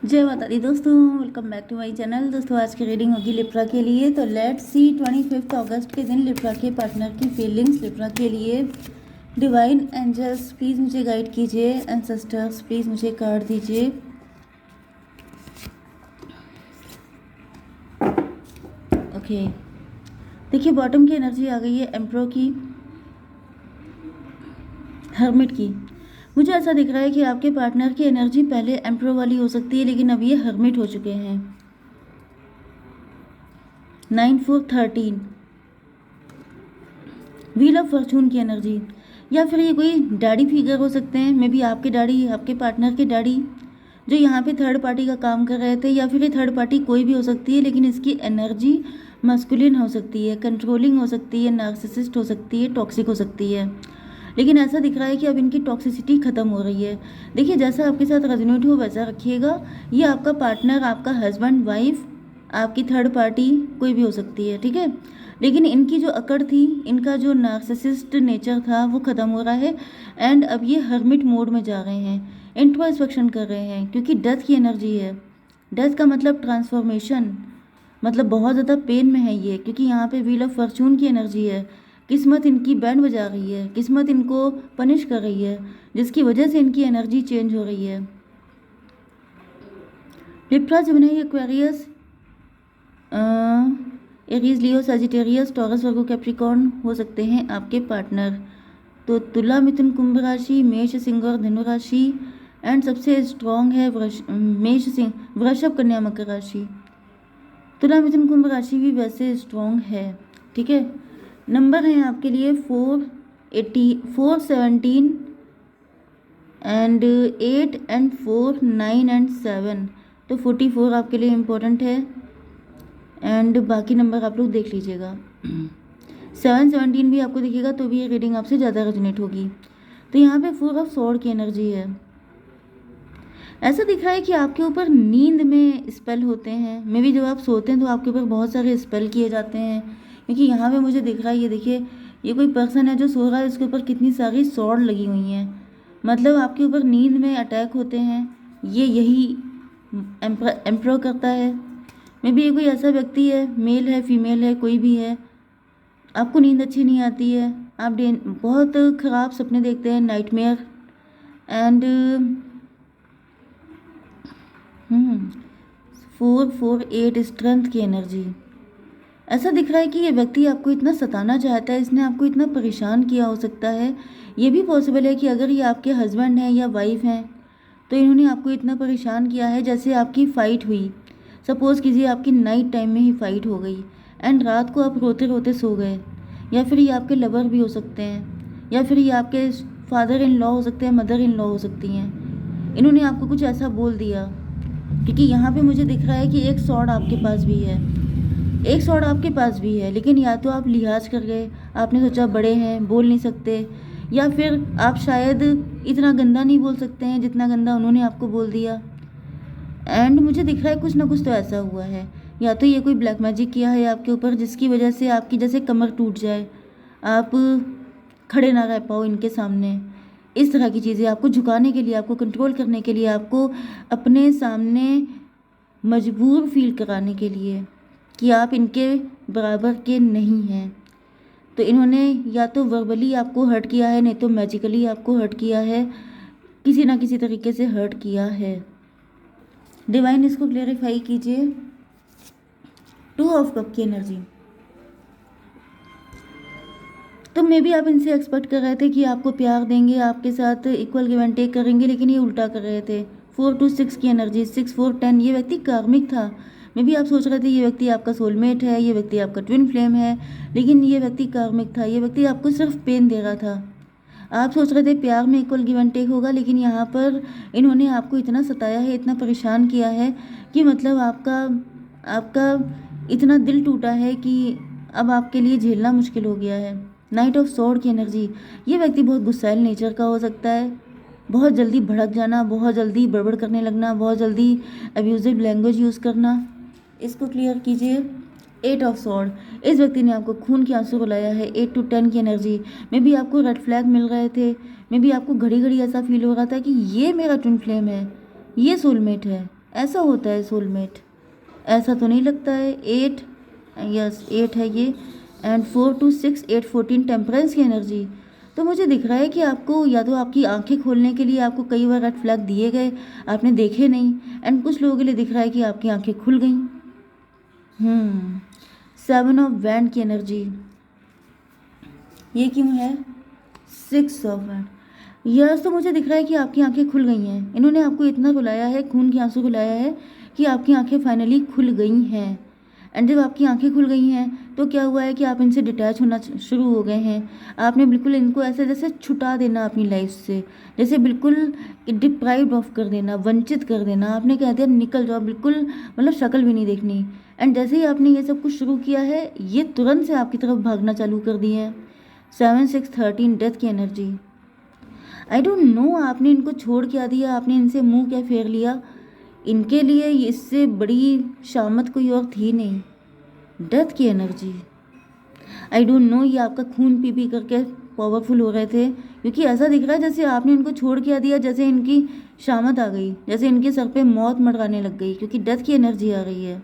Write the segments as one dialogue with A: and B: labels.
A: जय माता दी दोस्तों, welcome back to my channel. दोस्तों आज की रीडिंग होगी लिब्रा के लिए। तो लेट्स सी 25 अगस्त के दिन लिब्रा के पार्टनर की फीलिंग्स लिब्रा के लिए। डिवाइन एंजल्स प्लीज़ मुझे गाइड कीजिए। एंसेस्टर्स प्लीज़ मुझे कार्ड दीजिए। ओके, देखिए बॉटम की एनर्जी आ गई है एम्परो की, हर्मिट की। मुझे ऐसा दिख रहा है कि आपके पार्टनर की एनर्जी पहले एम्परो वाली हो सकती है, लेकिन अब ये हर्मिट हो चुके हैं। 9/4/13 व्हील ऑफ फॉर्चून की एनर्जी, या फिर ये कोई डैडी फिगर हो सकते हैं। मे बी आपके डैडी, आपके पार्टनर के डैडी जो यहाँ पे थर्ड पार्टी का काम कर रहे थे, या फिर ये थर्ड पार्टी कोई भी हो सकती है, लेकिन इसकी एनर्जी मस्कुलिन हो सकती है, कंट्रोलिंग हो सकती है, नार्सिसिस्ट हो सकती है, टॉक्सिक हो सकती है। लेकिन ऐसा दिख रहा है कि अब इनकी टॉक्सिसिटी खत्म हो रही है। देखिए जैसा आपके साथ रेजोनेट हो वैसा रखिएगा। ये आपका पार्टनर, आपका हस्बैंड, वाइफ, आपकी थर्ड पार्टी कोई भी हो सकती है, ठीक है। लेकिन इनकी जो अकड़ थी, इनका जो नार्सिसिस्ट नेचर था वो ख़त्म हो रहा है। एंड अब ये हर्मिट मोड में जा रहे हैं, इंट्रोस्पेक्शन कर रहे हैं, क्योंकि डेथ की एनर्जी है। डेथ का मतलब ट्रांसफॉर्मेशन, मतलब बहुत ज़्यादा पेन में है ये, क्योंकि यहाँ पे व्हील ऑफ फॉर्चून की एनर्जी है। किस्मत इनकी बैंड बजा रही है, किस्मत इनको पनिश कर रही है, जिसकी वजह से इनकी एनर्जी चेंज हो रही है। लिब्रा, जेमिनी, एक्वेरियस, एरीज, लियो, सजिटेरियस, टॉरस, वर्गो, कैप्रिकॉर्न हो सकते हैं आपके पार्टनर। तो तुला, मिथुन, कुंभ राशि, मेष, सिंह और धनु राशि। एंड सबसे स्ट्रॉन्ग है मेष, सिंह, वृषभ, कन्या, मकर राशि। तुला, मिथुन, कुंभ राशि भी वैसे स्ट्रॉन्ग है, ठीक है। नंबर हैं आपके लिए 417 एंड 8 एंड 4, 9 एंड 7। तो 44 आपके लिए इम्पोर्टेंट है। एंड बाकी नंबर आप लोग देख लीजिएगा। 717 भी आपको दिखेगा तो भी ये रीडिंग आपसे ज़्यादा रेजोनेट होगी। तो यहाँ पे 4 ऑफ स्वॉर्ड की एनर्जी है। ऐसा दिख रहा है कि आपके ऊपर नींद में स्पेल होते हैं। मे बी जब आप सोते हैं तो आपके ऊपर बहुत सारे स्पेल किए जाते हैं, क्योंकि यहाँ पे मुझे दिख रहा है, ये देखिए, ये कोई पर्सन है जो सो रहा है, उसके ऊपर कितनी सारी स्वॉर्ड लगी हुई हैं। मतलब आपके ऊपर नींद में अटैक होते हैं। ये यही एम्प्रो करता है। मे बी ये कोई ऐसा व्यक्ति है, मेल है, फीमेल है, कोई भी है। आपको नींद अच्छी नहीं आती है, आप बहुत ख़राब सपने देखते हैं, नाइटमेयर। एंड 448 स्ट्रेंथ की एनर्जी। ऐसा दिख रहा है कि ये व्यक्ति आपको इतना सताना चाहता है, इसने आपको इतना परेशान किया हो सकता है। ये भी पॉसिबल है कि अगर ये आपके हस्बैंड हैं या वाइफ हैं तो इन्होंने आपको इतना परेशान किया है, जैसे आपकी फ़ाइट हुई, सपोज़ कीजिए आपकी नाइट टाइम में ही फ़ाइट हो गई एंड रात को आप रोते रोते सो गए। या फिर ये आपके लवर भी हो सकते हैं, या फिर ये आपके फादर इन लॉ हो सकते हैं, मदर इन लॉ हो सकती हैं। इन्होंने आपको कुछ ऐसा बोल दिया, क्योंकि यहाँ पे मुझे दिख रहा है कि एक सॉर्ड आपके पास भी है, एक सॉर्ड आपके पास भी है। लेकिन या तो आप लिहाज कर गए, आपने सोचा बड़े हैं बोल नहीं सकते, या फिर आप शायद इतना गंदा नहीं बोल सकते हैं जितना गंदा उन्होंने आपको बोल दिया। एंड मुझे दिख रहा है कुछ ना कुछ तो ऐसा हुआ है। या तो ये कोई ब्लैक मैजिक किया है आपके ऊपर, जिसकी वजह से आपकी जैसे कमर टूट जाए, आप खड़े ना रह पाओ इनके सामने। इस तरह की चीज़ें आपको झुकाने के लिए, आपको कंट्रोल करने के लिए, आपको अपने सामने मजबूर फील कराने के लिए कि आप इनके बराबर के नहीं हैं। तो इन्होंने या तो वर्बली आपको हर्ट किया है, नहीं तो मैजिकली आपको हर्ट किया है, किसी ना किसी तरीके से हर्ट किया है। डिवाइन इसको क्लेरिफाई कीजिए। 2 ऑफ कप की एनर्जी। तो मे बी आप इनसे एक्सपेक्ट कर रहे थे कि आपको प्यार देंगे, आपके साथ इक्वल गिव एंड टेक करेंगे, लेकिन ये उल्टा कर रहे थे। 4 to 6 की एनर्जी, 6 4 10। ये व्यक्ति कार्मिक था। मे बी आप सोच रहे थे ये व्यक्ति आपका सोलमेट है, ये व्यक्ति आपका ट्विन फ्लेम है, लेकिन ये व्यक्ति कार्मिक था। ये व्यक्ति आपको सिर्फ पेन दे रहा था। आप सोच रहे थे प्यार में इक्वल गिव एंड टेक होगा, लेकिन यहाँ पर इन्होंने आपको इतना सताया है, इतना परेशान किया है कि मतलब आपका इतना दिल टूटा है कि अब आपके लिए झेलना मुश्किल हो गया है। नाइट ऑफ स्वॉर्ड की एनर्जी। ये व्यक्ति बहुत गुस्सैल नेचर का हो सकता है, बहुत जल्दी भड़क जाना, बहुत जल्दी बड़बड़ करने लगना, बहुत जल्दी अब्यूजिव लैंग्वेज यूज़ करना। इसको क्लियर कीजिए। 8 ऑफ स्वॉर्ड। इस व्यक्ति ने आपको खून के आंसू रुलाया है। 8 to 10 की एनर्जी। मे बी आपको रेड फ्लैग मिल रहे थे, मे बी आपको घड़ी घड़ी ऐसा फील हो रहा था कि ये मेरा ट्विन फ्लेम है, ये सोलमेट है, ऐसा होता है सोलमेट? ऐसा तो नहीं लगता है। 8, यस 8 है ये। एंड 4 to 6, 8 14 टेम्परेंस की एनर्जी। तो मुझे दिख रहा है कि आपको या तो आपकी आंखें खोलने के लिए आपको कई बार रेड फ्लैग दिए गए, आपने देखे नहीं। एंड कुछ लोगों के लिए दिख रहा है कि आपकी आंखें खुल गई। 7 ऑफ वैंड की एनर्जी, ये क्यों है? 6 ऑफ वैंड। यस, तो मुझे दिख रहा है कि आपकी आंखें खुल गई हैं। इन्होंने आपको इतना रुलाया है, खून के आंसू रुलाया है कि आपकी आंखें फाइनली खुल गई हैं। एंड जब आपकी आंखें खुल गई हैं तो क्या हुआ है कि आप इनसे डिटैच होना शुरू हो गए हैं। आपने बिल्कुल इनको ऐसे जैसे छुटा देना अपनी लाइफ से, जैसे बिल्कुल डिप्राइव्ड ऑफ कर देना, वंचित कर देना। आपने कह दिया निकल जाओ, बिल्कुल मतलब शक्ल भी नहीं देखनी। एंड जैसे ही आपने ये सब कुछ शुरू किया है, ये तुरंत से आपकी तरफ भागना चालू कर दिए हैं। 7 6 13 डेथ की एनर्जी। आई डोंट नो आपने इनको छोड़ क्या दिया, आपने इनसे मुंह क्या फेर लिया। इनके लिए इससे बड़ी शामत कोई और थी नहीं। डेथ की एनर्जी। आई डोंट नो ये आपका खून पी पी करके पावरफुल हो रहे थे, क्योंकि ऐसा दिख रहा है जैसे आपने इनको छोड़ क्या दिया, जैसे इनकी शामत आ गई, जैसे इनके सर पे मौत मंडराने लग गई, क्योंकि डेथ की एनर्जी आ रही है।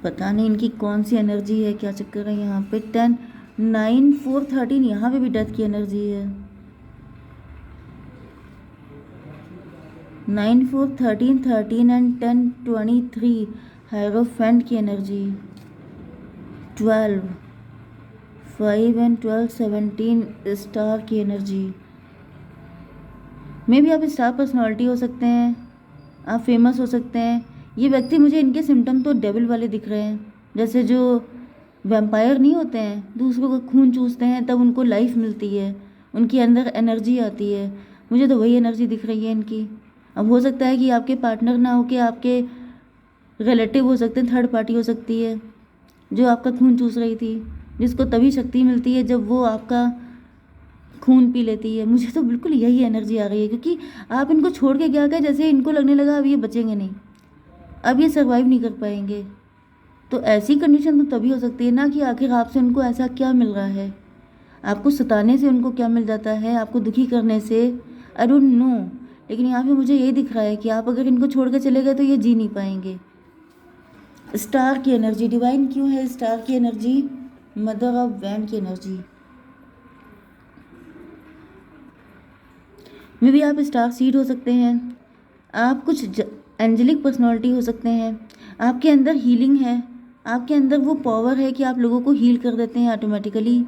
A: पता नहीं इनकी कौन सी एनर्जी है, क्या चक्कर है यहाँ पे। 10 9 4 13, यहाँ पे भी डेथ की एनर्जी है। 9 4 13 13 एंड 10 23 हायरोफेंट की एनर्जी। 12 5 एंड 12 17 स्टार की एनर्जी। मे भी आप स्टार पर्सनालिटी हो सकते हैं, आप फेमस हो सकते हैं। ये व्यक्ति, मुझे इनके सिम्टम तो डेविल वाले दिख रहे हैं, जैसे जो वैम्पायर नहीं होते हैं, दूसरों का खून चूसते हैं तब उनको लाइफ मिलती है, उनके अंदर एनर्जी आती है। मुझे तो वही एनर्जी दिख रही है इनकी। अब हो सकता है कि आपके पार्टनर ना हो के आपके रिलेटिव हो सकते हैं, थर्ड पार्टी हो सकती है जो आपका खून चूस रही थी, जिसको तभी शक्ति मिलती है जब वो आपका खून पी लेती है। मुझे तो बिल्कुल यही एनर्जी आ रही है, क्योंकि आप इनको छोड़ के क्या गए, जैसे इनको लगने लगा अब ये बचेंगे नहीं, अब ये सर्वाइव नहीं कर पाएंगे। तो ऐसी कंडीशन तो तभी हो सकती है ना कि आखिर आपसे उनको ऐसा क्या मिल रहा है, आपको सताने से उनको क्या मिल जाता है, आपको दुखी करने से। आई डोंट नो, लेकिन यहाँ पे मुझे यही दिख रहा है कि आप अगर इनको छोड़ के चले गए तो ये जी नहीं पाएंगे। स्टार की एनर्जी, डिवाइन क्यों है स्टार की एनर्जी? मदर ऑफ वैन की एनर्जी। मे भी आप स्टार सीड हो सकते हैं, आप कुछ एंजेलिक पर्सनालिटी हो सकते हैं, आपके अंदर हीलिंग है, आपके अंदर वो पावर है कि आप लोगों को हील कर देते हैं ऑटोमेटिकली।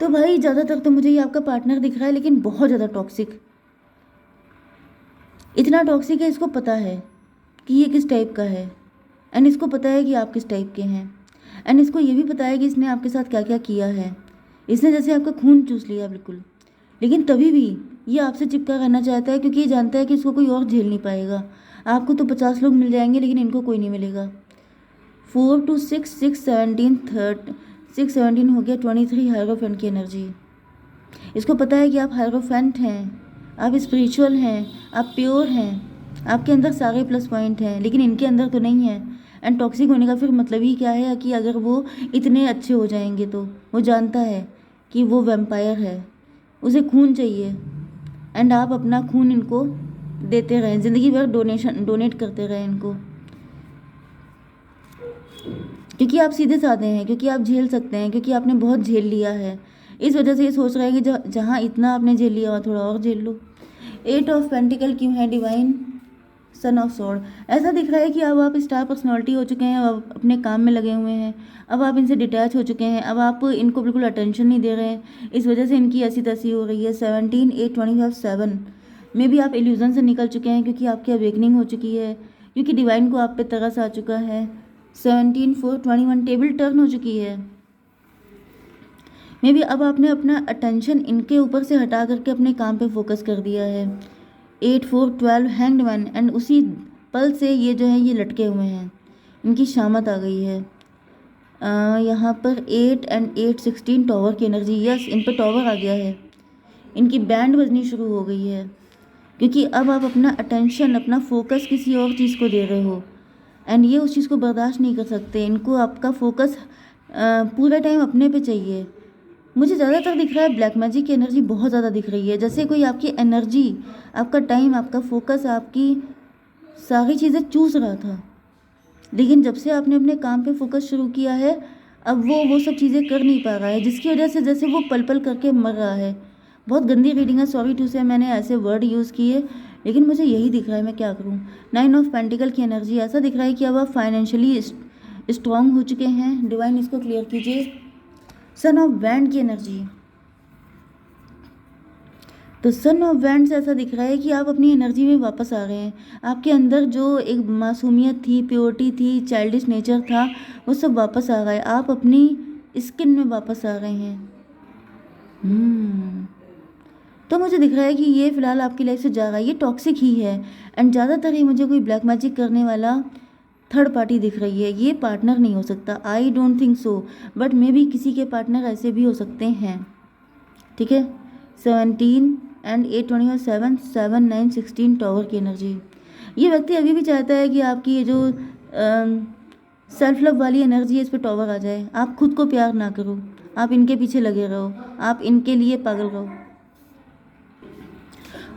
A: तो भाई ज़्यादातर तो मुझे ये आपका पार्टनर दिख रहा है, लेकिन बहुत ज़्यादा टॉक्सिक। इतना टॉक्सिक है, इसको पता है कि ये किस टाइप का है, एंड इसको पता है कि आप किस टाइप के हैं, एंड इसको ये भी पता है कि इसने आपके साथ क्या क्या किया है। इसने जैसे आपका खून चूस लिया बिल्कुल, लेकिन तभी भी ये आपसे चिपका रहना चाहता है, क्योंकि ये जानता है कि इसको कोई और झेल नहीं पाएगा। आपको तो 50 लोग मिल जाएंगे, लेकिन इनको कोई नहीं मिलेगा। 4 to 6 6 17 6 17 हो गया 23 हायरोफेंट की एनर्जी। इसको पता है कि आप हायरोफेंट हैं, आप स्पिरिचुअल हैं, आप प्योर हैं, आपके अंदर सारे प्लस पॉइंट हैं, लेकिन इनके अंदर तो नहीं है। एंड टॉक्सिक होने का फिर मतलब ही क्या है कि अगर वो इतने अच्छे हो जाएंगे तो वो जानता है कि वो वैम्पायर है, उसे खून चाहिए, एंड आप अपना खून इनको देते रहें, ज़िंदगी भर डोनेट करते रहें इनको, क्योंकि आप सीधे साधे हैं, क्योंकि आप झेल सकते हैं, क्योंकि आपने बहुत झेल लिया है। इस वजह से ये सोच रहा है कि जहाँ इतना आपने झेल लिया वहाँ थोड़ा और झेल लो। 8 ऑफ पेंटिकल क्यों है डिवाइन? Son of sword. ऐसा दिख रहा है कि अब आप स्टार पर्सनालिटी हो चुके हैं, अब अपने काम में लगे हुए हैं, अब आप इनसे डिटैच हो चुके हैं, अब आप इनको बिल्कुल अटेंशन नहीं दे रहे हैं। इस वजह से इनकी ऐसी तैसी हो रही है। 17 8 25 7 में भी आप इल्यूजन से निकल चुके हैं, क्योंकि आपकी अवेकनिंग हो चुकी है, क्योंकि डिवाइन को आप पे तरस आ चुका है। 17 4 21 टेबल टर्न हो चुकी है। मे बी अब आपने अपना अटेंशन इनके ऊपर से हटा करके अपने काम पे फोकस कर दिया है। 8 4 12 हैंग्ड मैन, एंड उसी पल से ये जो है ये लटके हुए हैं, इनकी शामत आ गई है। यहाँ पर 8 एंड 8 16 टॉवर की एनर्जी। यस, इन पर टॉवर आ गया है, इनकी बैंड बजनी शुरू हो गई है, क्योंकि अब आप अपना अटेंशन, अपना फोकस किसी और चीज़ को दे रहे हो, एंड ये उस चीज़ को बर्दाश्त नहीं कर सकते। इनको आपका फोकस पूरा टाइम अपने पे चाहिए, मुझे ज़्यादातर दिख रहा है ब्लैक मैजिक की एनर्जी बहुत ज़्यादा दिख रही है, जैसे कोई आपकी एनर्जी, आपका टाइम, आपका फोकस, आपकी सारी चीज़ें चूस रहा था। लेकिन जब से आपने अपने काम पे फोकस शुरू किया है, अब वो सब चीज़ें कर नहीं पा रहा है, जिसकी वजह से जैसे वो पल पल करके मर रहा है। बहुत गंदी रीडिंग है, सॉरी टू से मैंने ऐसे वर्ड यूज़ किए, लेकिन मुझे यही दिख रहा है, मैं क्या करूँ। 9 ऑफ पेंटिकल की एनर्जी, ऐसा दिख रहा है कि अब आप फाइनेंशियली स्ट्रॉन्ग हो चुके हैं। डिवाइन इसको क्लियर कीजिए। सन ऑफ वैंड की एनर्जी, तो सन ऑफ वैंड से ऐसा दिख रहा है कि आप अपनी एनर्जी में वापस आ रहे हैं। आपके अंदर जो एक मासूमियत थी, प्योरिटी थी, चाइल्डिश नेचर था, वो सब वापस आ रहा है। आप अपनी स्किन में वापस आ रहे हैं। तो मुझे दिख रहा है कि ये फिलहाल आपकी लाइफ से जा रहा है, ये टॉक्सिक ही है। एंड ज़्यादातर ही मुझे कोई ब्लैक मैजिक करने वाला थर्ड पार्टी दिख रही है। ये पार्टनर नहीं हो सकता, I don't think so, but may be किसी के पार्टनर ऐसे भी हो सकते हैं। ठीक है, 17 एंड 8 20 7 7 9 16 टावर की एनर्जी। ये व्यक्ति अभी भी चाहता है कि आपकी ये जो सेल्फ लव वाली एनर्जी है, इस पर टावर आ जाए। आप खुद को प्यार ना करो, आप इनके पीछे लगे रहो, आप इनके लिए पागल रहो।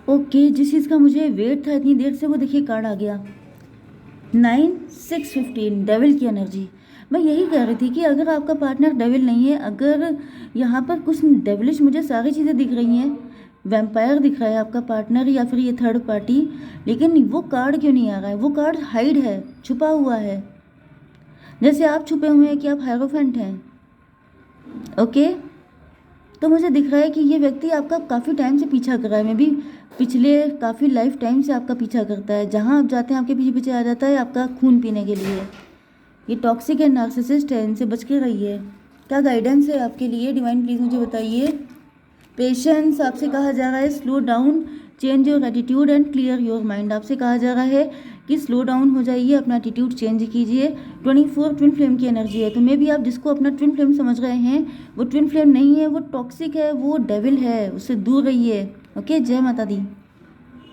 A: ओके, जिस चीज़ का मुझे वेट था इतनी देर से, वो देखिए कार्ड आ गया। 9 6 15 डेविल की एनर्जी। मैं यही कह रही थी कि अगर आपका पार्टनर डेविल नहीं है, अगर यहाँ पर कुछ डेविलिश मुझे सारी चीज़ें दिख रही हैं, वैम्पायर दिख रहा है आपका पार्टनर या फिर ये थर्ड पार्टी, लेकिन वो कार्ड क्यों नहीं आ रहा है? वो कार्ड हाइड है, छुपा हुआ है, जैसे आप छुपे हुए हैं कि आप हायरोफेंट हैं। ओके, तो मुझे दिख रहा है कि ये व्यक्ति आपका काफ़ी टाइम से पीछा कर रहा है, मैं भी पिछले काफ़ी लाइफ टाइम से आपका पीछा करता है। जहाँ आप जाते हैं आपके पीछे पीछे आ जाता है आपका खून पीने के लिए। ये टॉक्सिक है, नार्सिसिस्ट है, इनसे बच के रहिए। क्या गाइडेंस है आपके लिए डिवाइन, प्लीज़ मुझे बताइए। पेशेंस, आपसे कहा जा रहा है slow down, change your attitude and clear your mind. आपसे कहा जा रहा है कि स्लो डाउन हो जाइए, अपना एटीट्यूड चेंज कीजिए। 24 ट्विन फ्लेम की एनर्जी है, तो मे भी आप जिसको अपना ट्विन फ्लेम समझ रहे हैं वो ट्विन फ्लेम नहीं है, वो टॉक्सिक है, वो डेविल है, उससे दूर रहिए। ओके, जय माता दी।